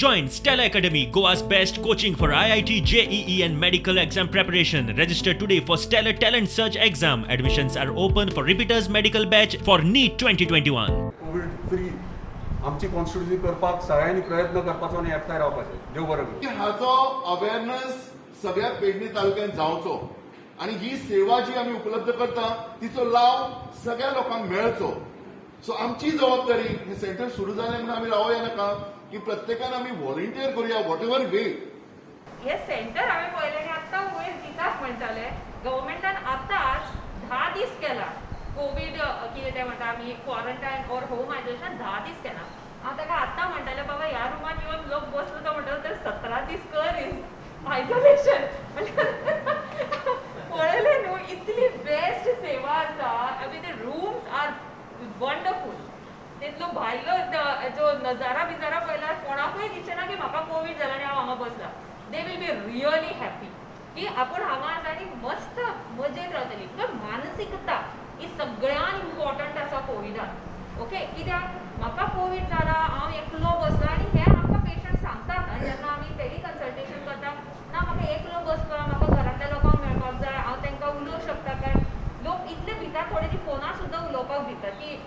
Join Stella Academy, Goa's best coaching for IIT, JEE and medical exam preparation. Register today for Stellar Talent Search exam. Admissions are open for repeaters medical batch for NEET 2021. Covid free आमची constituency करपाक सगळ्यांनी प्रयत्न करपाचो आनी एकठांय रावपाचें. देव बरें करूं. हाचो अवेअरनेस सगळ्या पेडणे तालुक्यात जावचो आणि ही सेवा जी आम्ही उपलब्ध करता तिचो लाभ सगळ्या लोकांक मेळचो. सो आमची जबाबदारी हे सेंटर सुरू झाले म्हणून आम्ही रावया नाका की प्रत्येकान आम्ही व्हॉलंटियर करूया वॉट एव्हर वे. हे सेंटर हांवें पळयलें आनी आतां वयर दितात म्हणटाले गव्हर्मेंटान आतांच 10 दीस केला. कोविड कितें तें म्हणटा आमी क्वॉरंटायन ऑर होम आयसोलेशन 10 दीस केला. हांव ताका आतां म्हणटालें बाबा ह्या रुमान येवन लोक बसलो तो म्हणटालो तर 17 दीस कर आयसोलेशन. पळयलें न्हू इतली बेस्ट सेवा आसा. I mean the rooms are wonderful. तितलो भायलो जो नजारा बिजारा पळयल्यार कोणाकूय दिसचेना की म्हाका कोविड जाला आनी हांव हांगा बसला. They will be really happy की आपूण हांगा आसा आनी मस्त मजेत रावतली. बिकॉज मानसिकता ही सगळ्यान इम्पॉर्टंट आसा कोविडान. ओके कित्याक म्हाका कोविड जाला हांव एकलो बसला आनी हे आमकां पेशंट सांगतात जेन्ना आमी टेलिकन्सल्टेशन करता ना म्हाका एकलो बसला म्हाका घरांतल्या लोकांक मेळपाक जाय हांव तांकां उलोवंक शकता काय. लोक इतले भितात थोडे ती फोनार सुद्दां उलोवपाक भितात की